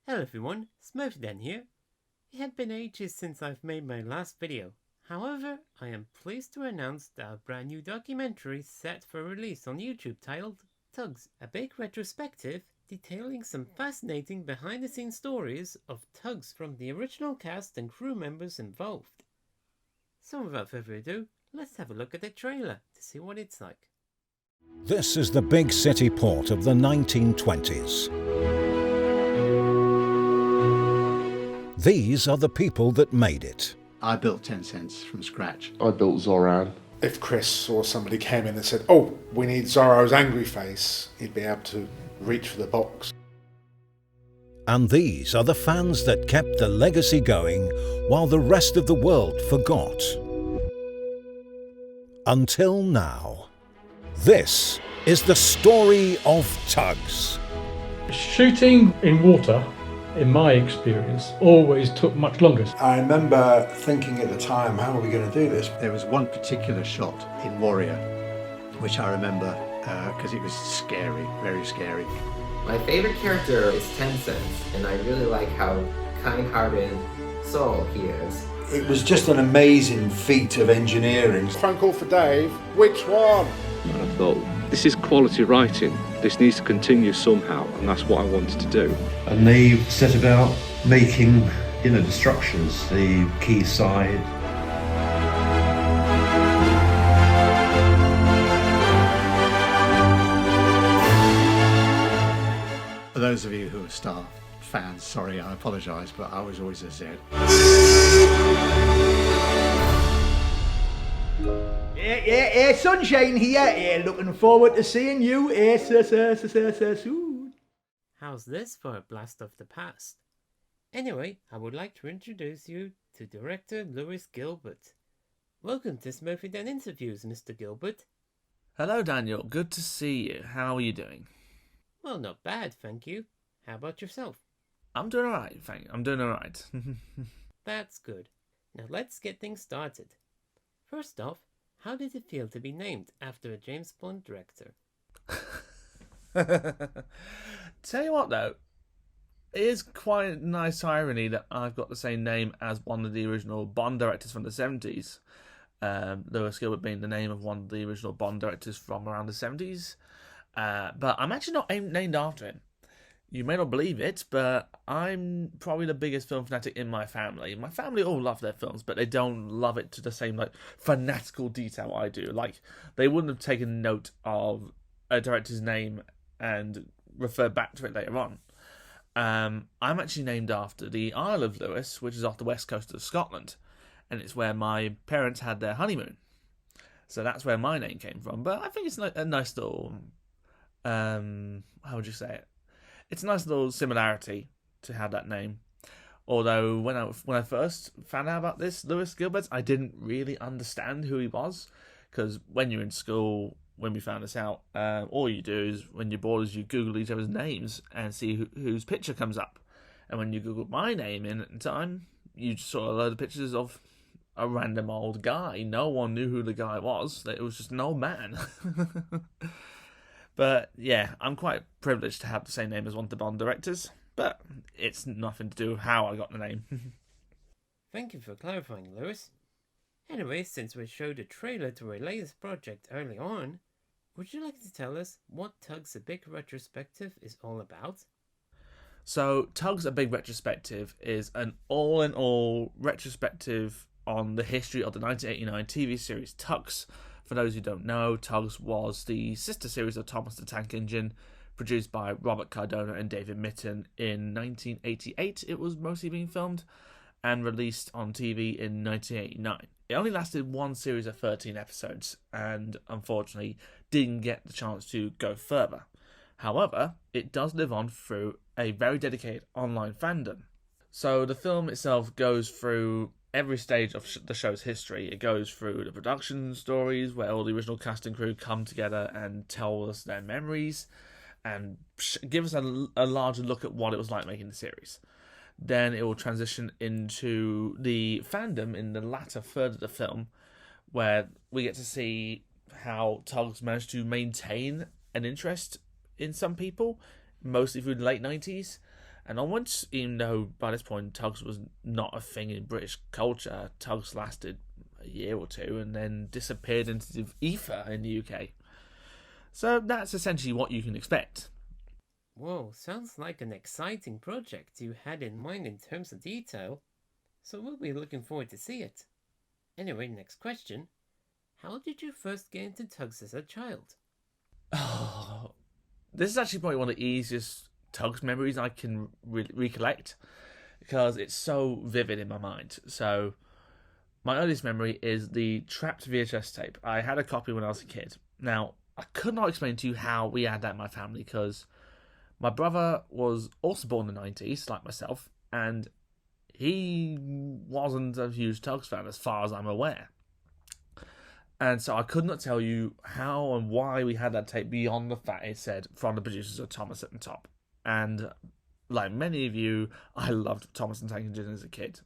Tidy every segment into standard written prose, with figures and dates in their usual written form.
Hello everyone, SmurfyDan here. It had been ages since I've made my last video. However, I am pleased to announce that a brand new documentary is set for release on YouTube titled TUGS, a Bigg Retrospective detailing some fascinating behind-the-scenes stories of TUGS from the original cast and crew members involved. So without further ado, let's have a look at the trailer to see what it's like. This is the big city port of the 1920s. These are the people that made it. I built 10 cents from scratch. I built Zoran. If Chris or somebody came in and said, "Oh, we need Zorro's angry face," he'd be able to reach for the box. And these are the fans that kept the legacy going while the rest of the world forgot. Until now. This is the story of TUGS. Shooting in water, in my experience, always took much longer. I remember thinking at the time, how are we going to do this? There was one particular shot in Warrior, which I remember because it was scary, very scary. My favorite character is 10 Cents, and I really like how kind-hearted soul he is. It was just an amazing feat of engineering. Phone call for Dave. Which one? And I thought, this is quality writing. This needs to continue somehow, and that's what I wanted to do. And they set about making, destructions, the key side. For those of you who are Star fans, sorry, I apologise, but I was always a Z. Yeah, Sunshine here. Looking forward to seeing you soon. How's this for a blast of the past? Anyway, I would like to introduce you to director Lewis Gilbert. Welcome to SmurfyDan Interviews, Mr. Gilbert. Hello, Daniel. Good to see you. How are you doing? Well, not bad, thank you. How about yourself? I'm doing alright, I'm doing alright. That's good. Now let's get things started. First off, how did it feel to be named after a James Bond director? Tell you what, though, it is quite a nice irony that I've got the same name as one of the original Bond directors from the 70s. Lewis Gilbert being the name of one of the original Bond directors from around the 70s. But I'm actually not named after him. You may not believe it, but I'm probably the biggest film fanatic in my family. My family all love their films, but they don't love it to the same fanatical detail I do. They wouldn't have taken note of a director's name and referred back to it later on. I'm actually named after the Isle of Lewis, which is off the west coast of Scotland, and it's where my parents had their honeymoon. So that's where my name came from. But I think it's a nice little, how would you say it? It's a nice little similarity to have that name. Although when I first found out about this, Lewis Gilbert, I didn't really understand who he was. Because when you're in school, when we found this out, all you do is, when you're bored, is you Google each other's names and see whose picture comes up. And when you Google my name in time, you just saw a load of pictures of a random old guy. No one knew who the guy was. It was just an old man. But yeah, I'm quite privileged to have the same name as one of the Bond directors, but it's nothing to do with how I got the name. Thank you for clarifying, Lewis. Anyway, since we showed a trailer to our latest project early on, would you like to tell us what TUGS A Bigg Retrospective is all about? So, TUGS A Bigg Retrospective is an all-in-all retrospective on the history of the 1989 TV series TUGS. For those who don't know, TUGS was the sister series of Thomas the Tank Engine, produced by Robert Cardona and David Mitton in 1988. It was mostly being filmed and released on TV in 1989. It only lasted one series of 13 episodes and unfortunately didn't get the chance to go further. However, it does live on through a very dedicated online fandom. So the film itself goes through every stage of the show's history. It goes through the production stories where all the original cast and crew come together and tell us their memories and give us a larger look at what it was like making the series. Then it will transition into the fandom in the latter third of the film, where we get to see how TUGS managed to maintain an interest in some people, mostly through the late 90s, and onwards, even though by this point Tugs was not a thing in British culture. Tugs lasted a year or two and then disappeared into the ether in the UK. So that's essentially what you can expect. Whoa, sounds like an exciting project you had in mind in terms of detail. So we'll be looking forward to see it. Anyway, next question. How did you first get into Tugs as a child? Oh, this is actually probably one of the easiest Tugs memories I can recollect, because it's so vivid in my mind. So my earliest memory is the Trapped VHS tape. I had a copy when I was a kid. Now, I could not explain to you how we had that in my family, because my brother was also born in the 90s, like myself, and he wasn't a huge Tugs fan as far as I'm aware. And so I could not tell you how and why we had that tape beyond the fact it said from the producers of Thomas at the top. And like many of you, I loved Thomas and TUGS as a kid.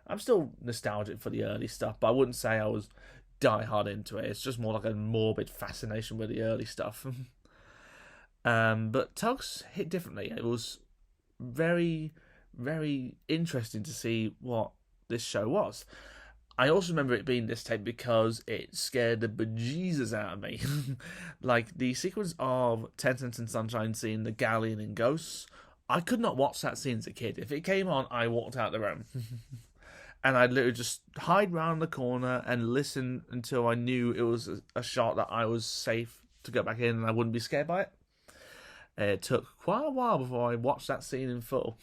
I'm still nostalgic for the early stuff, but I wouldn't say I was die hard into it. It's just more like a morbid fascination with the early stuff. But Tugs hit differently. It was very, very interesting to see what this show was. I also remember it being this tape because it scared the bejesus out of me. Like the sequence of 10 Cents and Sunshine seeing the galleon and ghosts, I could not watch that scene as a kid. If it came on, I walked out the room. And I'd literally just hide round the corner and listen until I knew it was a shot that I was safe to go back in and I wouldn't be scared by it. It took quite a while before I watched that scene in full.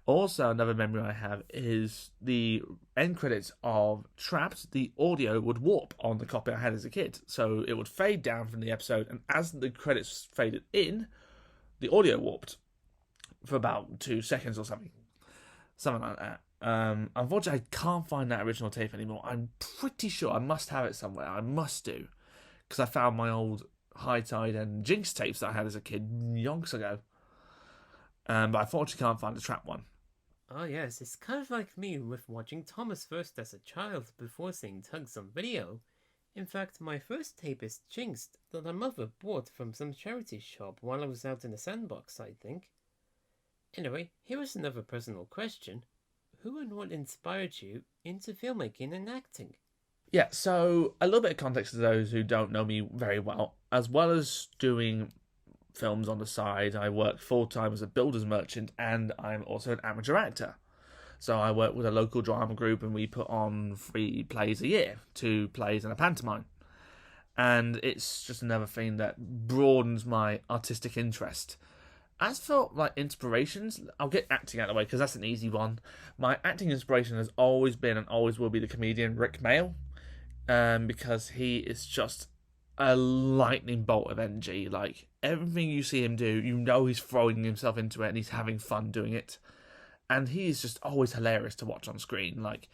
Also, another memory I have is the end credits of Trapped. The audio would warp on the copy I had as a kid. So it would fade down from the episode, and as the credits faded in, the audio warped for about 2 seconds or something. Something like that. Unfortunately, I can't find that original tape anymore. I'm pretty sure I must have it somewhere. I must do. Because I found my old High Tide and Jinx tapes that I had as a kid yonks ago. But I unfortunately can't find the Trap one. Oh yes, it's kind of like me with watching Thomas first as a child before seeing Tugs on video. In fact, my first tape is Jinxed that my mother bought from some charity shop while I was out in the sandbox, I think. Anyway, here is another personal question. Who and what inspired you into filmmaking and acting? Yeah, so a little bit of context to those who don't know me very well. As well as doing films on the side, I work full-time as a builder's merchant, and I'm also an amateur actor. So I work with a local drama group, and we put on 3 plays a year, 2 plays and a pantomime. And it's just another thing that broadens my artistic interest. As for like inspirations, I'll get acting out of the way because that's an easy one. My acting inspiration has always been and always will be the comedian Rick Mail, because he is just a lightning bolt of energy. Like everything you see him do, you know he's throwing himself into it and he's having fun doing it. And he is just always hilarious to watch on screen. Like,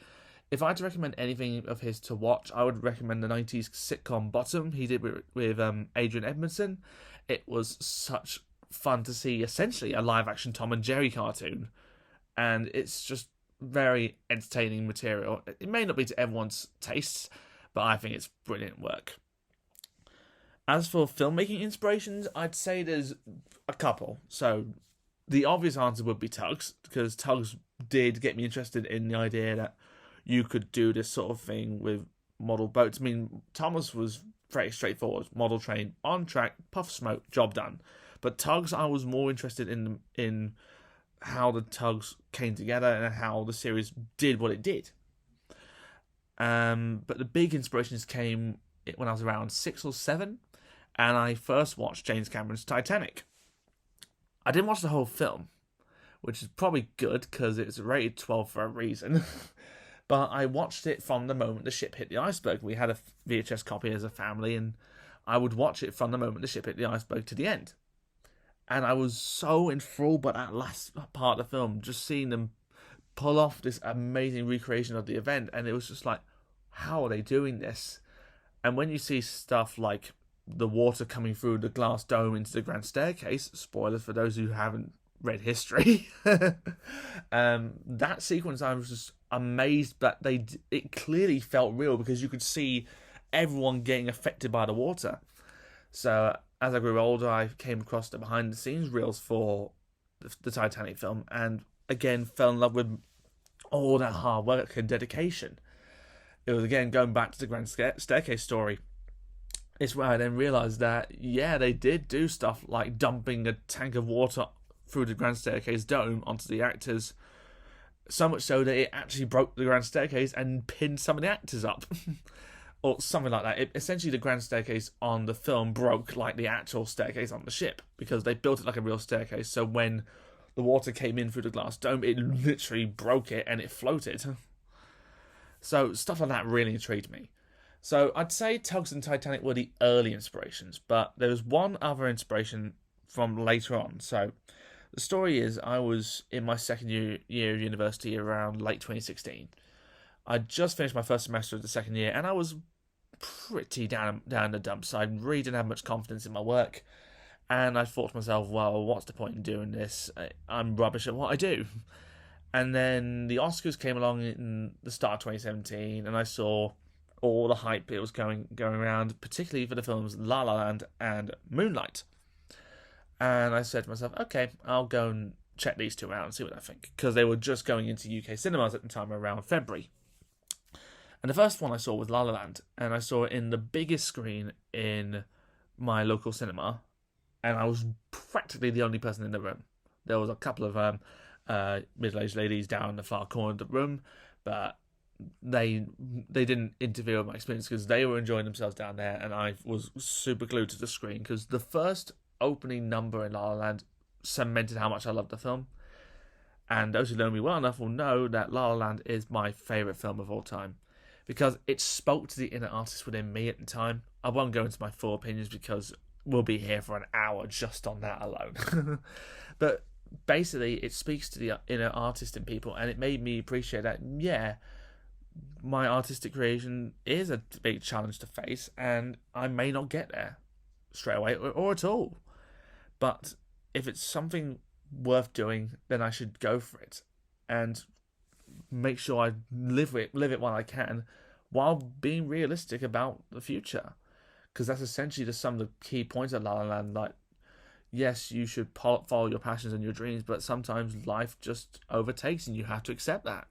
if I had to recommend anything of his to watch, I would recommend the 90s sitcom Bottom he did with Adrian Edmondson. It was such fun to see essentially a live-action Tom and Jerry cartoon. And it's just very entertaining material. It may not be to everyone's tastes, but I think it's brilliant work. As for filmmaking inspirations, I'd say there's a couple. So the obvious answer would be Tugs, because Tugs did get me interested in the idea that you could do this sort of thing with model boats. I mean, Thomas was very straightforward. Model train, on track, puff smoke, job done. But Tugs, I was more interested in how the Tugs came together and how the series did what it did. But the big inspirations came when I was around 6 or 7, and I first watched James Cameron's Titanic. I didn't watch the whole film, which is probably good because it's rated 12 for a reason. But I watched it from the moment the ship hit the iceberg. We had a VHS copy as a family, and I would watch it from the moment the ship hit the iceberg to the end. And I was so enthralled by that last part of the film, just seeing them pull off this amazing recreation of the event. And it was just like, how are they doing this? And when you see stuff like the water coming through the glass dome into the grand staircase, spoilers for those who haven't read history, that sequence, I was just amazed that it clearly felt real because you could see everyone getting affected by the water. So as I grew older, I came across the behind the scenes reels for the Titanic film, and again fell in love with all that hard work and dedication. It was again going back to the Grand Staircase story. It's where I then realised that, yeah, they did do stuff like dumping a tank of water through the Grand Staircase dome onto the actors, so much so that it actually broke the Grand Staircase and pinned some of the actors up. Or something like that. Essentially, the Grand Staircase on the film broke like the actual staircase on the ship, because they built it like a real staircase, so when the water came in through the glass dome, it literally broke it and it floated. So stuff like that really intrigued me. So I'd say Tugs and Titanic were the early inspirations, but there was one other inspiration from later on. So the story is, I was in my second year of university around late 2016. I'd just finished my first semester of the second year, and I was pretty down in the dumps. I really didn't have much confidence in my work, and I thought to myself, well, what's the point in doing this? I'm rubbish at what I do. And then the Oscars came along in the start of 2017, and I saw all the hype it was going around, particularly for the films La La Land and Moonlight. And I said to myself, okay, I'll go and check these two out and see what I think, because they were just going into UK cinemas at the time around February. And the first one I saw was La La Land, and I saw it in the biggest screen in my local cinema, and I was practically the only person in the room. There was a couple of middle-aged ladies down in the far corner of the room, but they didn't interfere with my experience because they were enjoying themselves down there, and I was super glued to the screen because the first opening number in La La Land cemented how much I loved the film. And those who know me well enough will know that La La Land is my favourite film of all time, because it spoke to the inner artist within me at the time. I won't go into my full opinions because we'll be here for an hour just on that alone. But basically, it speaks to the inner artist in people, and it made me appreciate that, yeah, my artistic creation is a big challenge to face, and I may not get there straight away or at all. But if it's something worth doing, then I should go for it and make sure I live it while I can, while being realistic about the future. Because that's essentially some of the key points of La La Land. Like, yes, you should follow your passions and your dreams, but sometimes life just overtakes and you have to accept that.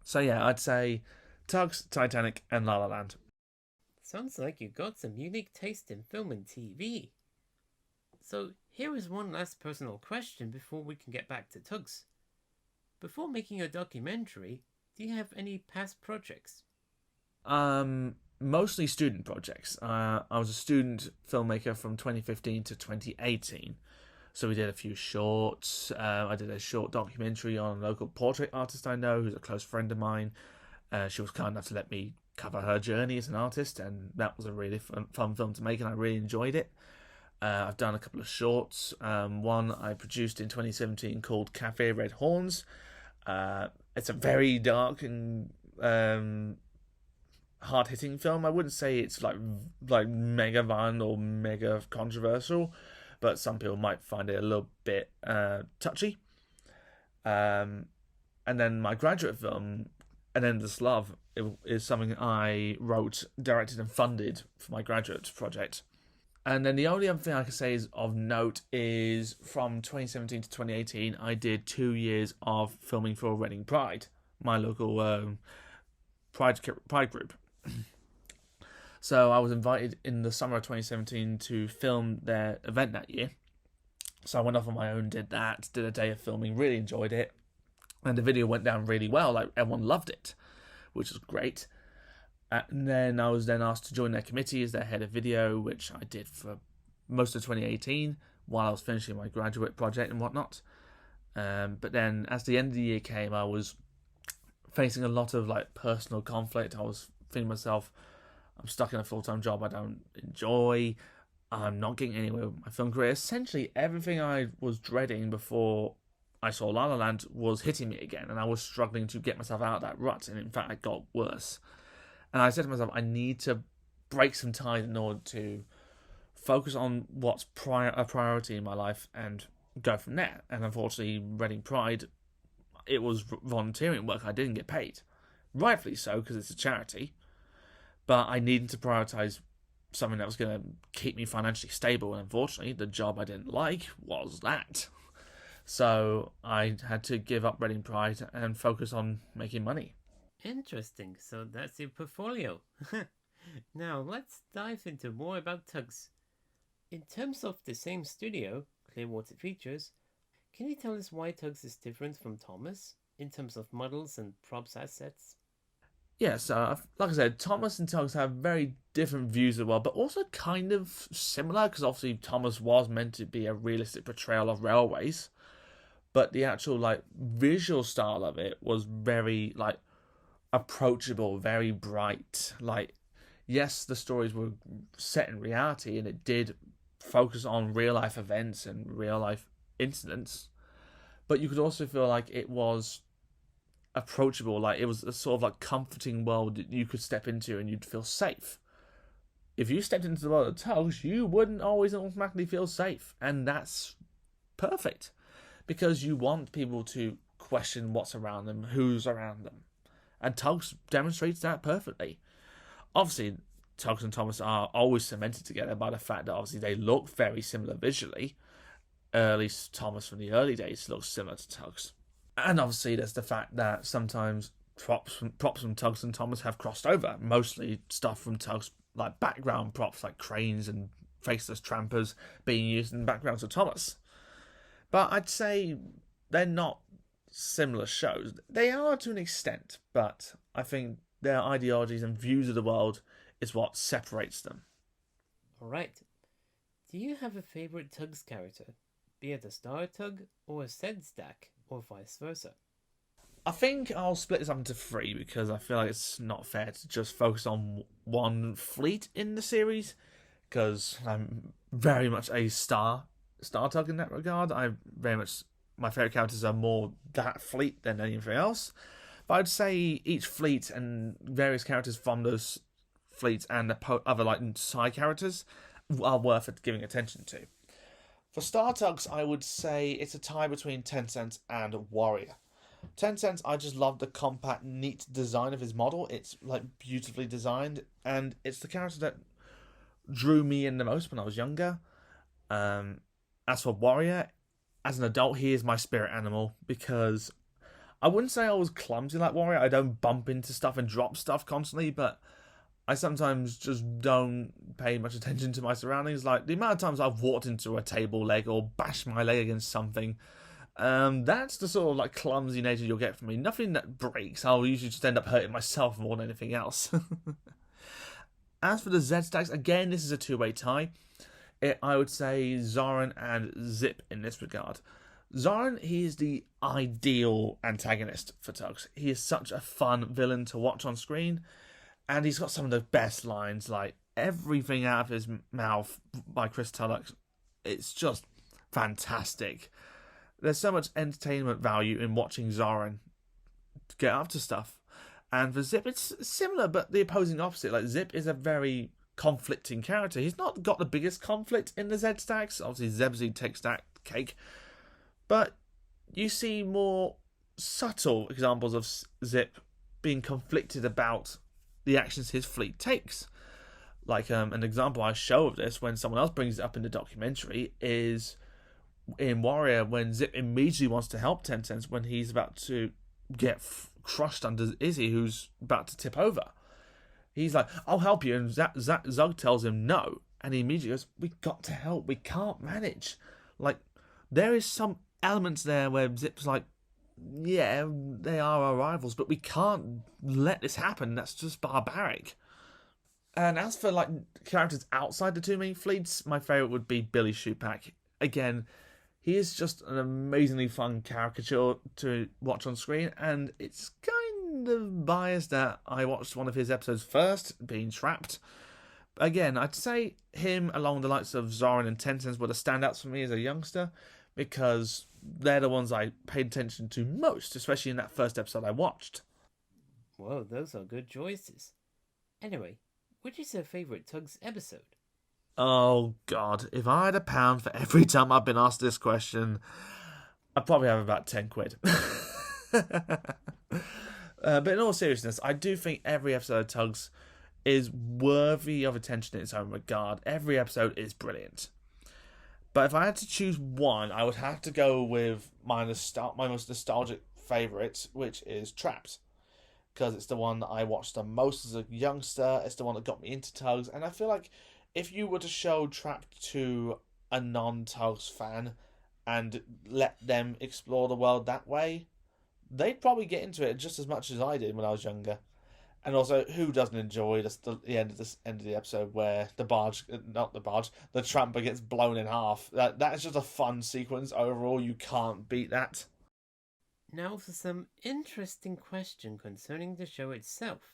So yeah, I'd say Tugs, Titanic, and La La Land. Sounds like you got some unique taste in film and TV. So here is one last personal question before we can get back to Tugs. Before making a documentary, do you have any past projects? Mostly student projects. I was a student filmmaker from 2015 to 2018. So we did a few shorts. I did a short documentary on a local portrait artist I know, who's a close friend of mine. She was kind enough to let me cover her journey as an artist, and that was a really fun film to make, and I really enjoyed it. I've done a couple of shorts. One I produced in 2017 called Cafe Red Horns. It's a very dark and hard-hitting film. I wouldn't say it's like mega violent or mega controversial, but some people might find it a little bit touchy. And then my graduate film, An Endless Love, is something I wrote, directed and funded for my graduate project. And then the only other thing I can say is of note is from 2017 to 2018, I did 2 years of filming for Reading Pride, my local Pride group. So I was invited in the summer of 2017 to film their event that year. So I went off on my own, did that, did a day of filming, really enjoyed it. And the video went down really well, like everyone loved it, which was great. And then I was asked to join their committee as their head of video, which I did for most of 2018 while I was finishing my graduate project and whatnot. But then as the end of the year came, I was facing a lot of personal conflict. I was thinking to myself, I'm stuck in a full-time job I don't enjoy. I'm not getting anywhere with my film career. Essentially, everything I was dreading before I saw La La Land was hitting me again, and I was struggling to get myself out of that rut, and in fact, it got worse. And I said to myself, I need to break some ties in order to focus on what's a priority in my life and go from there. And unfortunately, Reading Pride, it was volunteering work. I didn't get paid. Rightfully so, because it's a charity. But I needed to prioritise something that was going to keep me financially stable. And unfortunately, the job I didn't like was that. So I had to give up Reading Pride and focus on making money. Interesting, so that's your portfolio. Now let's dive into more about Tugs. In terms of the same studio, Clearwater Features, can you tell us why Tugs is different from Thomas in terms of models and props assets? Yes, like I said, Thomas and Tugs have very different views of the world, but also kind of similar, because obviously Thomas was meant to be a realistic portrayal of railways, but the actual visual style of it was very approachable, very bright. Yes, the stories were set in reality, and it did focus on real life events and real life incidents, but you could also feel like it was approachable, it was a sort of comforting world that you could step into and you'd feel safe. If you stepped into the world of Tugs, you wouldn't always automatically feel safe, and that's perfect, because you want people to question what's around them, who's around them, and Tugs demonstrates that perfectly. Obviously, Tugs and Thomas are always cemented together by the fact that obviously they look very similar visually. At least Thomas from the early days looks similar to Tugs. And obviously there's the fact that sometimes props from Tugs and Thomas have crossed over. Mostly stuff from Tugs, like background props like cranes and faceless trampers being used in the backgrounds of Thomas. But I'd say they're not similar shows. They are to an extent, but I think their ideologies and views of the world is what separates them. Alright. Do you have a favourite Tugs character? Be it a Star Tug or a Zed Stack, or vice versa? I think I'll split this up into three, because I feel like it's not fair to just focus on one fleet in the series, because I'm very much a Star Tug in that regard. My favourite characters are more that fleet than anything else. But I'd say each fleet and various characters from those fleets and the other side characters are worth giving attention to. For Star Tugs, I would say it's a tie between Tencent and Warrior. Tencent, I just love the compact, neat design of his model. It's beautifully designed, and it's the character that drew me in the most when I was younger. As for Warrior, as an adult, he is my spirit animal, because I wouldn't say I was clumsy like Warrior. I don't bump into stuff and drop stuff constantly, but I sometimes just don't pay much attention to my surroundings. The amount of times I've walked into a table leg or bashed my leg against something, that's the sort of clumsy nature you'll get from me. Nothing that breaks. I'll usually just end up hurting myself more than anything else. As for the Zed Stacks, again, this is a two-way tie. I would say Zoran and Zip in this regard. Zoran, he is the ideal antagonist for Tugs. He is such a fun villain to watch on screen, and he's got some of the best lines, everything out of his mouth by Chris Tulloch. It's just fantastic. There's so much entertainment value in watching Zoran get up to stuff. And for Zip, it's similar, but the opposing opposite. Zip is a very conflicting character. He's not got the biggest conflict in the Zed Stacks. Obviously, Zebzy takes that cake. But you see more subtle examples of Zip being conflicted about the actions his fleet takes. An example I show of this, when someone else brings it up in the documentary, is in Warrior, when Zip immediately wants to help Tencent when he's about to get crushed under Izzy, who's about to tip over. He's like, I'll help you, and Zug tells him no, and he immediately goes, we got to help, we can't manage. There is some elements there where Zip's yeah, they are our rivals, but we can't let this happen. That's just barbaric. And as for characters outside the two main fleets, my favourite would be Billy Shupak. Again, he is just an amazingly fun caricature to watch on screen, and it's kind of biased that I watched one of his episodes first, being Trapped. Again, I'd say him, along the likes of Zoran and Tencent, were the standouts for me as a youngster, because they're the ones I paid attention to most, especially in that first episode I watched. Whoa, those are good choices. Anyway, which is your favourite Tugs episode? Oh, God. If I had £1 for every time I've been asked this question, I'd probably have about 10 quid. But in all seriousness, I do think every episode of Tugs is worthy of attention in its own regard. Every episode is brilliant. But if I had to choose one, I would have to go with my most nostalgic favourite, which is Trapped. Because it's the one that I watched the most as a youngster. It's the one that got me into Tugs. And I feel like if you were to show Trapped to a non-Tugs fan and let them explore the world that way, they'd probably get into it just as much as I did when I was younger. And also, who doesn't enjoy the end of the episode where the tramper gets blown in half? That is just a fun sequence overall. You can't beat that. Now for some interesting question concerning the show itself.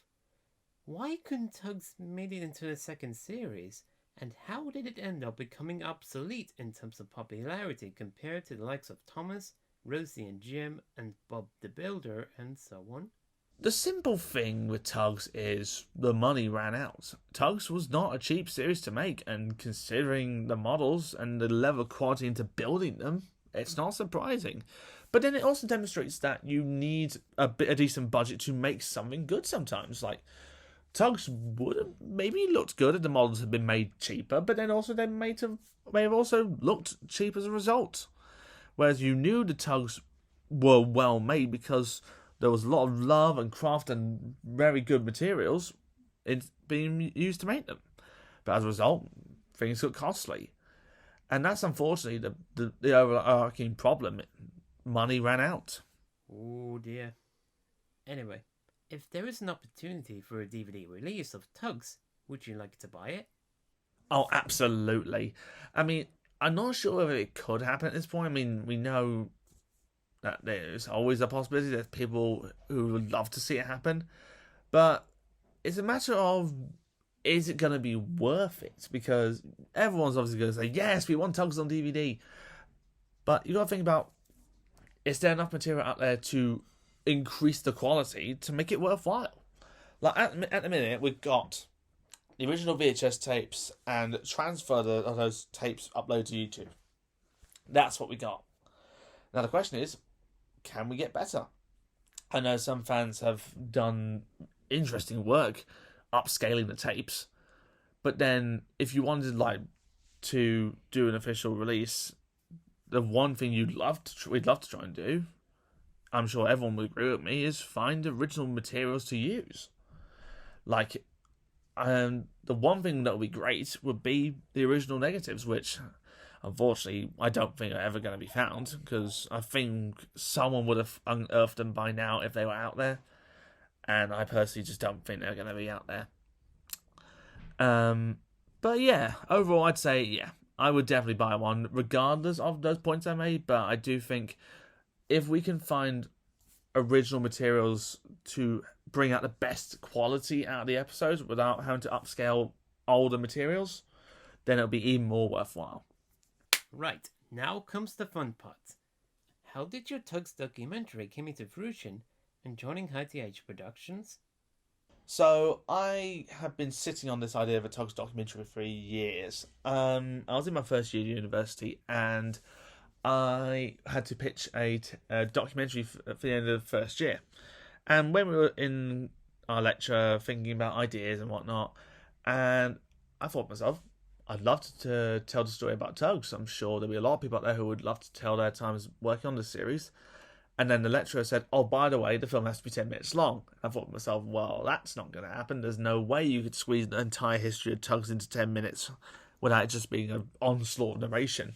Why couldn't Tugs made it into the second series, and how did it end up becoming obsolete in terms of popularity compared to the likes of Thomas, Rosie and Jim, and Bob the Builder, and so on? The simple thing with Tugs is the money ran out. Tugs was not a cheap series to make, and considering the models and the level of quality into building them, it's not surprising. But then it also demonstrates that you need a decent budget to make something good sometimes. Like, Tugs would have maybe looked good if the models had been made cheaper, but then also they may have also looked cheap as a result. Whereas you knew the Tugs were well made because there was a lot of love and craft and very good materials being used to make them. But as a result, things got costly. And that's unfortunately the overarching problem. Money ran out. Oh dear. Anyway, if there is an opportunity for a DVD release of Tugs, would you like to buy it? Oh, absolutely. I mean, I'm not sure whether it could happen at this point. I mean, we know that there's always a possibility there's people who would love to see it happen. But it's a matter of, is it going to be worth it? Because everyone's obviously going to say, yes, we want Tugs on DVD. But you got to think about, is there enough material out there to increase the quality to make it worthwhile? Like at the minute, we've got the original VHS tapes and transfer those tapes uploaded to YouTube. That's what we got. Now the question is, can we get better? I know some fans have done interesting work upscaling the tapes, but then if you wanted to do an official release, the one thing we'd love to try and do, I'm sure everyone would agree with me, is find original materials to use. Like, the one thing that would be great would be the original negatives, which unfortunately I don't think are ever going to be found, because I think someone would have unearthed them by now if they were out there, and I personally just don't think they're going to be out there. But yeah, overall I'd say, yeah, I would definitely buy one, regardless of those points I made. But I do think if we can find original materials to bring out the best quality out of the episodes without having to upscale older materials, then it'll be even more worthwhile. Right, now comes the fun part. How did your Tugs documentary come into fruition and joining I.T.H. Productions? So, I have been sitting on this idea of a Tugs documentary for years. I was in my first year at university, and I had to pitch a documentary for the end of the first year. And when we were in our lecture thinking about ideas and whatnot, and I thought to myself, I'd love to tell the story about Tugs. I'm sure there'll be a lot of people out there who would love to tell their times working on this series. And then the lecturer said, oh, by the way, the film has to be 10 minutes long. I thought to myself, well, that's not going to happen. There's no way you could squeeze the entire history of Tugs into 10 minutes without it just being an onslaught of narration.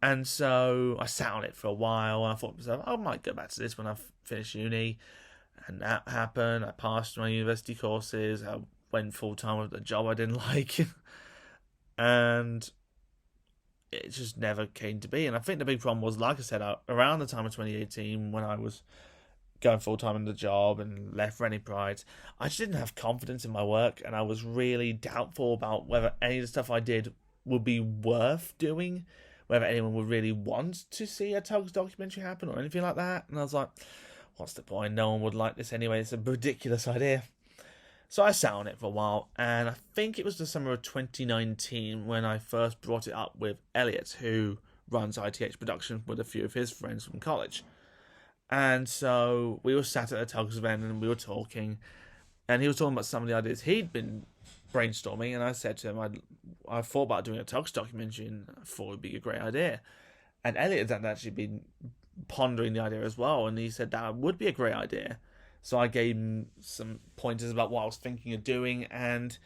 And so I sat on it for a while, and I thought to myself, I might go back to this when I've finished uni. And that happened. I passed my university courses. I went full-time with a job I didn't like. And it just never came to be. And I think the big problem was, like I said, around the time of 2018, when I was going full-time in the job and left for any pride, I just didn't have confidence in my work, and I was really doubtful about whether any of the stuff I did would be worth doing, whether anyone would really want to see a Tugs documentary happen or anything like that. And I was like, what's the point? No one would like this anyway. It's a ridiculous idea. So I sat on it for a while, and I think it was the summer of 2019 when I first brought it up with Elliot, who runs I.T.H. Production with a few of his friends from college. And so we were sat at a Tugs event and we were talking, and he was talking about some of the ideas he'd been brainstorming, and I said to him, I thought about doing a Tugs documentary, and I thought it would be a great idea. And Elliot had actually been pondering the idea as well, and he said that would be a great idea. So I gave him some pointers about what I was thinking of doing, and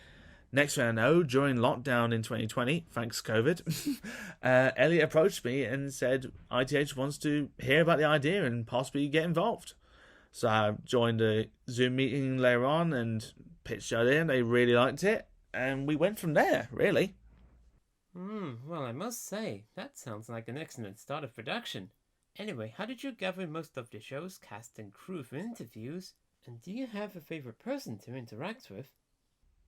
next thing I know, during lockdown in 2020, thanks COVID, Elliot approached me and said I.T.H. wants to hear about the idea and possibly get involved. So I joined a Zoom meeting later on and pitched it in. They really liked it, and we went from there, really. Well, I must say, that sounds like an excellent start of production. Anyway, how did you gather most of the show's cast and crew for interviews? And do you have a favorite person to interact with?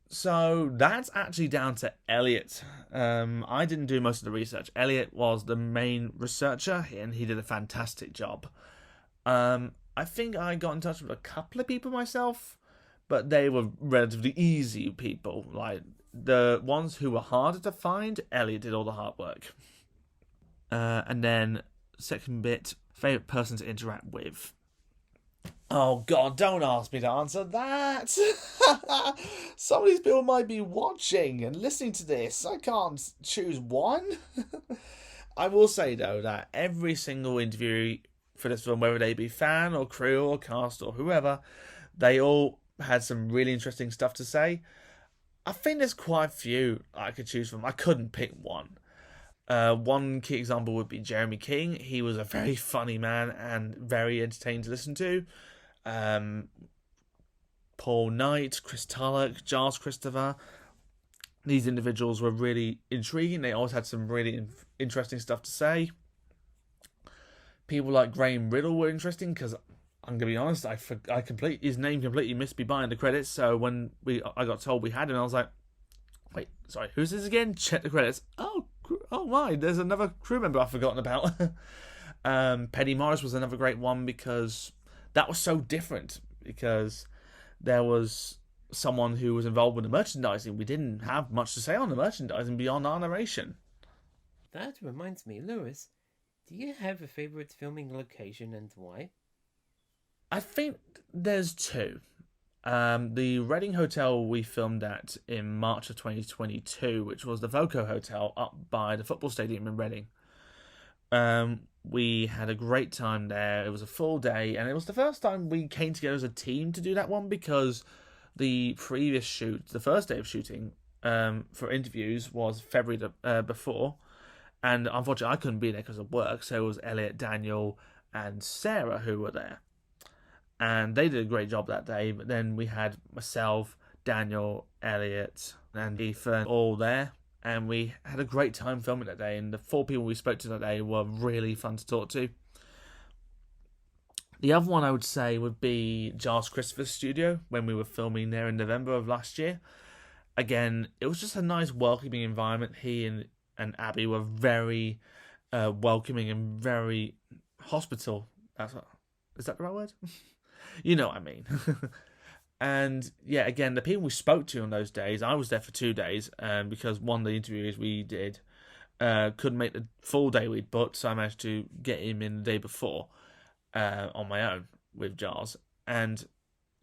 So that's actually down to Elliot. I didn't do most of the research. Elliot was the main researcher, and he did a fantastic job. I think I got in touch with a couple of people myself, but they were relatively easy people. Like, the ones who were harder to find, Elliot did all the hard work. And then, second bit, favourite person to interact with. Oh God, don't ask me to answer that. Some of these people might be watching and listening to this. I can't choose one. I will say, though, that every single interview for this film, whether they be fan or crew or cast or whoever, they all had some really interesting stuff to say. I think there's quite a few I could choose from. I couldn't pick one. One key example would be Jeremy King. He was a very funny man and very entertaining to listen to. Paul Knight, Chris Tulloch, Giles Christopher. These individuals were really intriguing. They always had some really interesting stuff to say. People like Graham Riddle were interesting because, I'm gonna be honest, his name completely missed me behind the credits. So when I got told we had him, I was like, wait, sorry, who's this again? Check the credits. Oh my, there's another crew member I've forgotten about. Penny Morris was another great one because that was so different, because there was someone who was involved with the merchandising. We didn't have much to say on the merchandising beyond our narration. That reminds me, Lewis, do you have a favourite filming location and why? I think there's two. The Reading Hotel we filmed at in March of 2022, which was the Voco Hotel up by the football stadium in Reading. We had a great time there. It was a full day, and it was the first time we came together as a team to do that one, because the previous shoot, the first day of shooting for interviews, was February before, and unfortunately I couldn't be there because of work, so it was Elliot, Daniel, and Sarah who were there. And they did a great job that day, but then we had myself, Daniel, Elliot, and Ethan all there, and we had a great time filming that day, and the 4 people we spoke to that day were really fun to talk to. The other one I would say would be Giles Christopher's studio, when we were filming there in November of last year. Again, it was just a nice welcoming environment. He and Abby were very welcoming and very hospitable. Is that the right word? You know what I mean. And yeah, again, the people we spoke to on those days, I was there for 2 days, because one of the interviews we did couldn't make the full day we'd booked, so I managed to get him in the day before on my own with Giles. And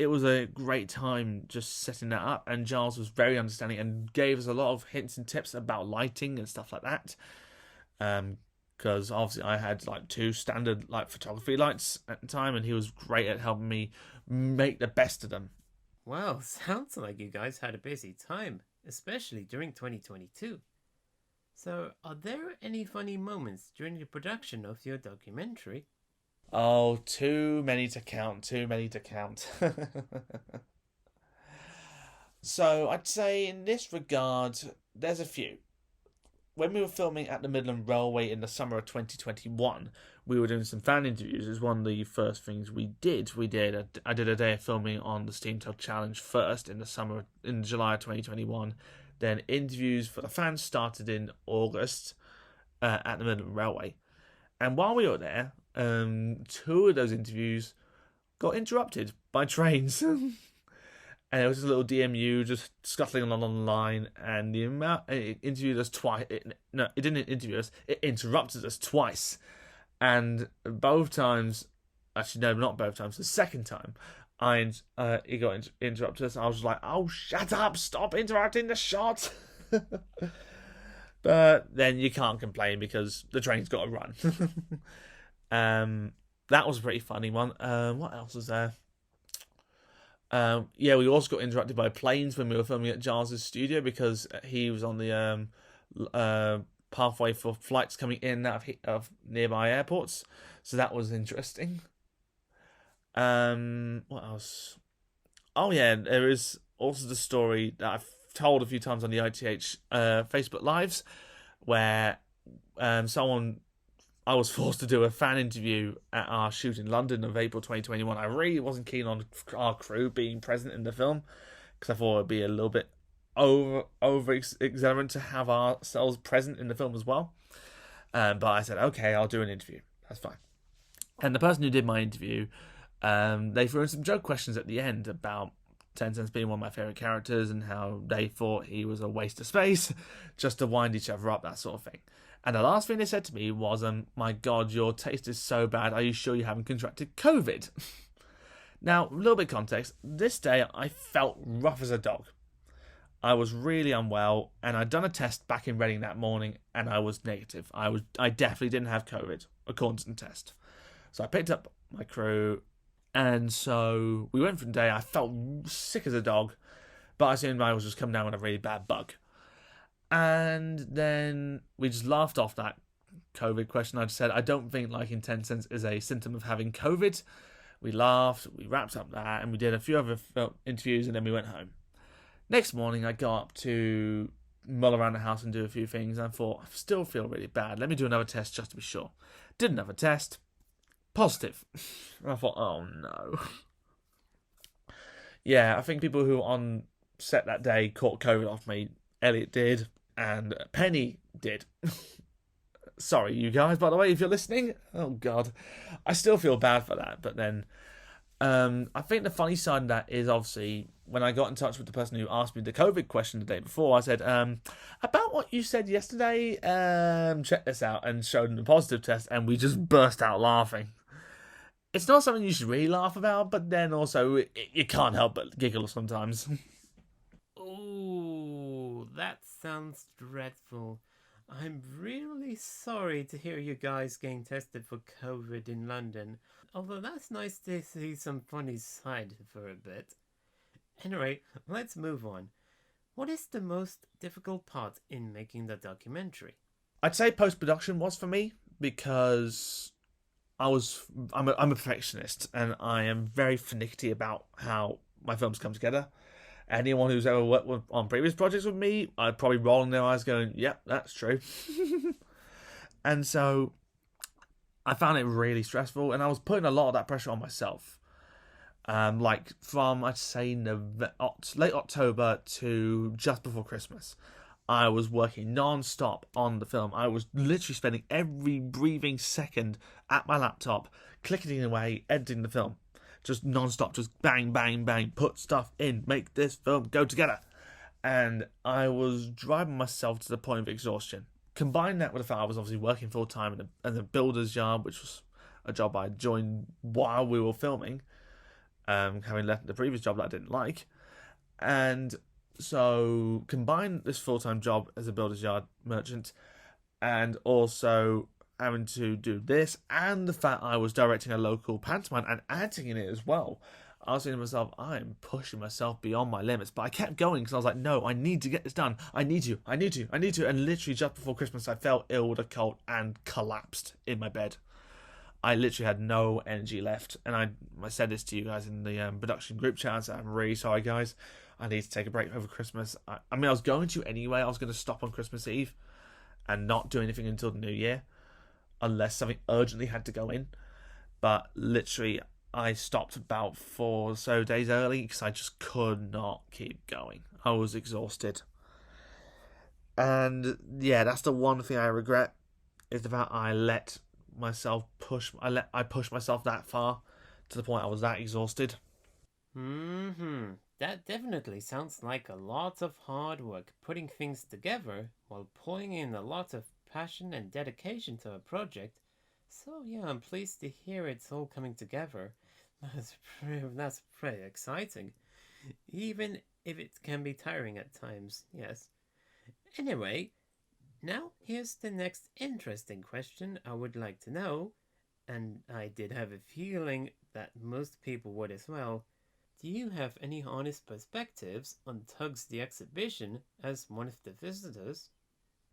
it was a great time just setting that up, and Giles was very understanding and gave us a lot of hints and tips about lighting and stuff like that. Because obviously I had like 2 standard photography lights at the time, and he was great at helping me make the best of them. Wow, sounds like you guys had a busy time, especially during 2022. So, are there any funny moments during the production of your documentary? Oh, too many to count. So, I'd say in this regard, there's a few. When we were filming at the Midland Railway in the summer of 2021, we were doing some fan interviews. It was one of the first things we did. I did a day of filming on the Steam Tug Challenge first in July of 2021. Then interviews for the fans started in August at the Midland Railway. And while we were there, 2 of those interviews got interrupted by trains. And it was just a little DMU just scuttling along on the line, and it interviewed us twice. It didn't interview us, it interrupted us twice. And both times, actually no, not both times, the second time, he got interrupted us. I was like, "Oh, shut up! Stop interrupting the shot." But then you can't complain because the train's got to run. That was a pretty funny one. What else was there? Yeah, we also got interrupted by planes when we were filming at Giles' studio because he was on the pathway for flights coming in out of nearby airports. So that was interesting. What else? Oh yeah, there is also the story that I've told a few times on the I.T.H. Facebook Lives, where I was forced to do a fan interview at our shoot in London of April 2021. I really wasn't keen on our crew being present in the film because I thought it would be a little bit over exuberant to have ourselves present in the film as well. But I said, okay, I'll do an interview. That's fine. And the person who did my interview, they threw in some joke questions at the end about Tencent's being one of my favourite characters and how they thought he was a waste of space just to wind each other up, that sort of thing. And the last thing they said to me was, my God, your taste is so bad. Are you sure you haven't contracted COVID? Now, a little bit of context. This day, I felt rough as a dog. I was really unwell, and I'd done a test back in Reading that morning, and I was negative. I definitely didn't have COVID, according to the test. So I picked up my crew, and so we went for the day. I felt sick as a dog, but I assumed I was just coming down with a really bad bug. And then we just laughed off that COVID question. I just said, I don't think liking Tencent is a symptom of having COVID. We laughed, we wrapped up that, and we did a few other interviews, and then we went home. Next morning, I got up to mull around the house and do a few things, and I thought, I still feel really bad. Let me do another test just to be sure. Did another test. Positive. And I thought, oh no. Yeah, I think people who were on set that day caught COVID off me. Elliot did, and Penny did. Sorry, you guys, by the way, if you're listening. Oh, God. I still feel bad for that. But then I think the funny side of that is, obviously, when I got in touch with the person who asked me the COVID question the day before, I said, about what you said yesterday, check this out, and showed them the positive test, and we just burst out laughing. It's not something you should really laugh about, but then also, you can't help but giggle sometimes. Oh, that sounds dreadful. I'm really sorry to hear you guys getting tested for COVID in London, although that's nice to see some funny side for a bit. Anyway, let's move on. What is the most difficult part in making the documentary? I'd say post-production was for me, because I'm a perfectionist, and I am very finicky about how my films come together. Anyone who's ever worked on previous projects with me, I'd probably roll in their eyes going, yep, that's true. And so I found it really stressful, and I was putting a lot of that pressure on myself. Like from, I'd say, late October to just before Christmas, I was working non-stop on the film. I was literally spending every breathing second at my laptop, clicking away, editing the film. Just non-stop, just bang, bang, bang, put stuff in, make this film go together. And I was driving myself to the point of exhaustion. Combine that with the fact I was obviously working full-time in a builder's yard, which was a job I joined while we were filming, having left the previous job that I didn't like. And so combine this full-time job as a builder's yard merchant, and also having to do this, and the fact I was directing a local pantomime and acting in it as well. I was thinking to myself, I'm pushing myself beyond my limits. But I kept going because I was like, no, I need to get this done. I need to. And literally just before Christmas, I fell ill with a cold and collapsed in my bed. I literally had no energy left. And I said this to you guys in the production group chat. I said, I'm really sorry, guys. I need to take a break over Christmas. I mean, I was going to anyway. I was going to stop on Christmas Eve and not do anything until the New Year, unless something urgently had to go in. But literally, I stopped about 4 or so days early because I just could not keep going. I was exhausted. And yeah, that's the one thing I regret, is the fact I let myself I pushed myself that far to the point I was that exhausted. That definitely sounds like a lot of hard work putting things together while pulling in a lot of passion and dedication to a project. So yeah, I'm pleased to hear it's all coming together. That's pretty exciting. Even if it can be tiring at times, yes. Anyway, now here's the next interesting question I would like to know, and I did have a feeling that most people would as well. Do you have any honest perspectives on Tugs the Exhibition as one of the visitors?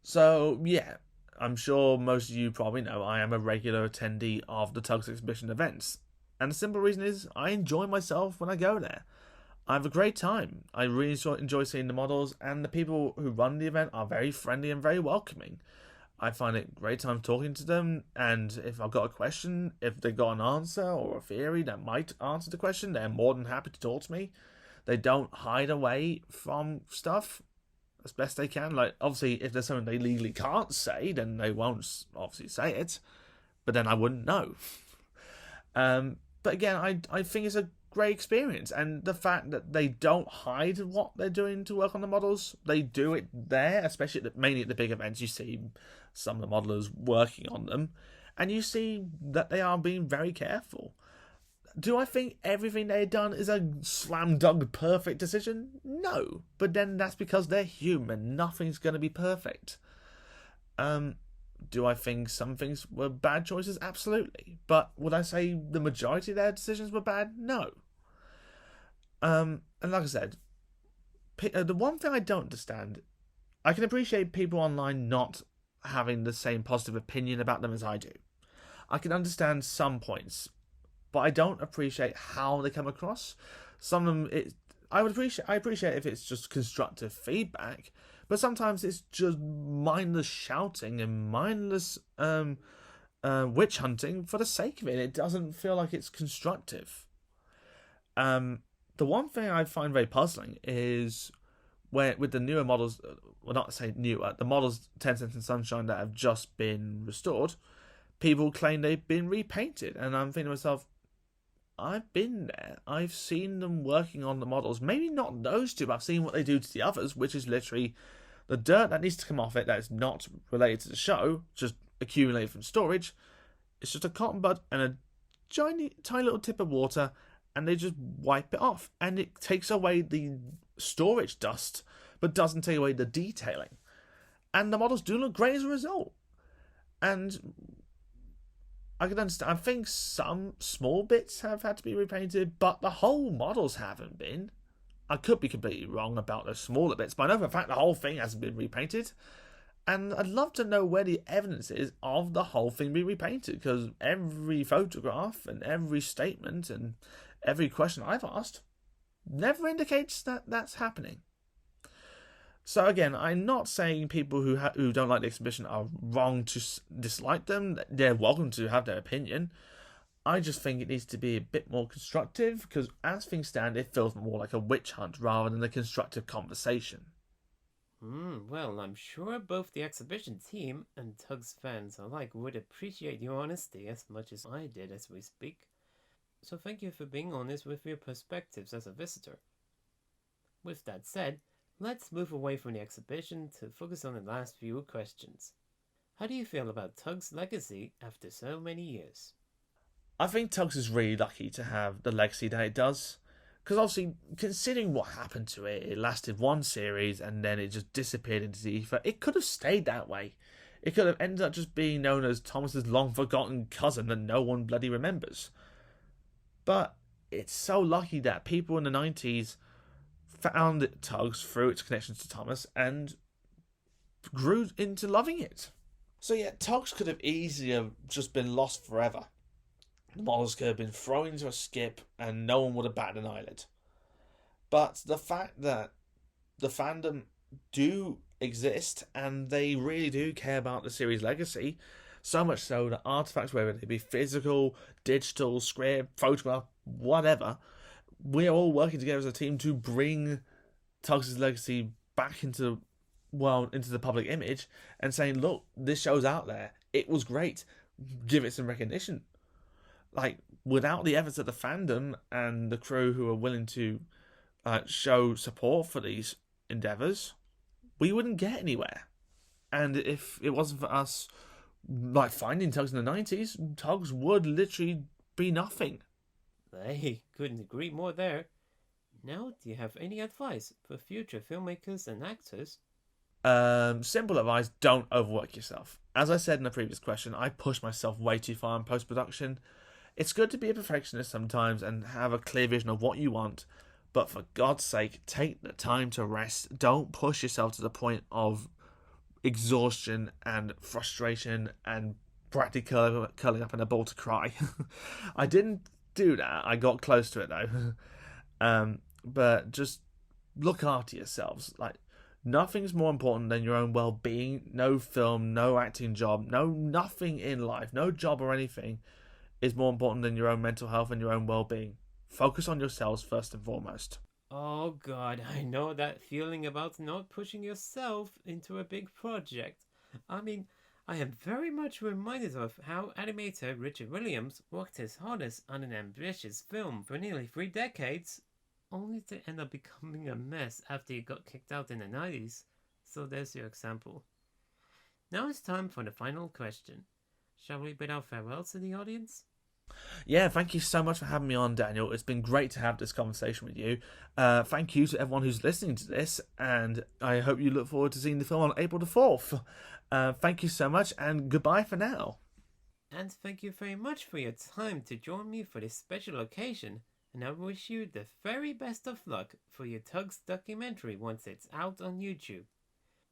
So, yeah, I'm sure most of you probably know I am a regular attendee of the Tugs Exhibition events. And the simple reason is I enjoy myself when I go there. I have a great time. I really enjoy seeing the models, and the people who run the event are very friendly and very welcoming. I find it a great time talking to them, and if I've got a question, if they've got an answer or a theory that might answer the question, they're more than happy to talk to me. They don't hide away from stuff as best they can. Like, obviously, if there's something they legally can't say, then they won't obviously say it, but then I wouldn't know. But again, I think it's a great experience, and the fact that they don't hide what they're doing to work on the models, they do it there, especially mainly at the big events. You see some of the modelers working on them, and you see that they are being very careful. Do I think everything they've done is a slam dunk perfect decision? No, but then that's because they're human. Nothing's going to be perfect. Do I think some things were bad choices? Absolutely. But would I say the majority of their decisions were bad? No. And like I said, the one thing I don't understand, I can appreciate people online not having the same positive opinion about them as I do. I can understand some points, but I don't appreciate how they come across. Some of them, I appreciate if it's just constructive feedback, but sometimes it's just mindless shouting and mindless witch hunting for the sake of it. It doesn't feel like it's constructive. The one thing I find very puzzling is where with the newer models, well, not to say newer, the models 10 Cents and Sunshine that have just been restored, people claim they've been repainted, and I'm thinking to myself, I've been there. I've seen them working on the models. Maybe not those two, but I've seen what they do to the others, which is literally the dirt that needs to come off it that is not related to the show, just accumulated from storage. It's just a cotton bud and a tiny little tip of water, and they just wipe it off. And it takes away the storage dust, but doesn't take away the detailing. And the models do look great as a result. And I can understand. I think some small bits have had to be repainted, but the whole models haven't been. I could be completely wrong about the smaller bits, but I know for a fact the whole thing hasn't been repainted. And I'd love to know where the evidence is of the whole thing being repainted, because every photograph and every statement and every question I've asked never indicates that that's happening. So again, I'm not saying people who don't like the exhibition are wrong to dislike them. They're welcome to have their opinion. I just think it needs to be a bit more constructive, because as things stand, it feels more like a witch hunt rather than a constructive conversation. Well, I'm sure both the exhibition team and Tugs fans alike would appreciate your honesty as much as I did as we speak. So thank you for being honest with your perspectives as a visitor. With that said, let's move away from the exhibition to focus on the last few questions. How do you feel about Tugs' legacy after so many years? I think Tugs is really lucky to have the legacy that it does. Because obviously, considering what happened to it, it lasted one series and then it just disappeared into the ether. It could have stayed that way. It could have ended up just being known as Thomas's long-forgotten cousin that no one bloody remembers. But it's so lucky that people in the 90s found Tugs through its connections to Thomas and grew into loving it. So yeah, Tugs could have easily have just been lost forever. The models could have been thrown into a skip and no one would have batted an eyelid. But the fact that the fandom do exist and they really do care about the series' legacy, so much so that artifacts, whether they be physical, digital, script, photograph, whatever, we're all working together as a team to bring Tugs' legacy back into the public image and saying, look, this show's out there. It was great. Give it some recognition. Like, without the efforts of the fandom and the crew who are willing to show support for these endeavours, we wouldn't get anywhere. And if it wasn't for us, like, finding Tugs in the 90s, Tugs would literally be nothing. I couldn't agree more there. Now, do you have any advice for future filmmakers and actors? Simple advice, don't overwork yourself. As I said in the previous question, I push myself way too far in post-production. It's good to be a perfectionist sometimes and have a clear vision of what you want, but for God's sake, take the time to rest. Don't push yourself to the point of exhaustion and frustration and practically curling up in a ball to cry. I didn't do that. I got close to it though. But just look after yourselves. Like, nothing's more important than your own well-being. No film, no acting job, nothing in life, no job or anything is more important than your own mental health and your own well-being. Focus on yourselves first and foremost. Oh god, I know that feeling about not pushing yourself into a big project. I mean, I am very much reminded of how animator Richard Williams worked his hardest on an ambitious film for nearly 3 decades, only to end up becoming a mess after he got kicked out in the 90s. So there's your example. Now it's time for the final question. Shall we bid our farewells to the audience? Yeah, thank you so much for having me on, Daniel. It's been great to have this conversation with you. Thank you to everyone who's listening to this, and I hope you look forward to seeing the film on April the 4th. Thank you so much, and goodbye for now. And thank you very much for your time to join me for this special occasion, and I wish you the very best of luck for your TUGS documentary once it's out on YouTube.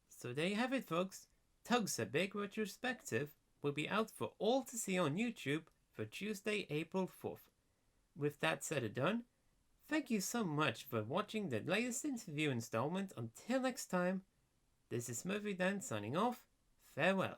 So there you have it, folks. TUGS, a Bigg Retrospective, will be out for all to see on YouTube for Tuesday, April 4th. With that said and done, thank you so much for watching the latest interview installment. Until next time, this is SmurfyDan signing off. Farewell.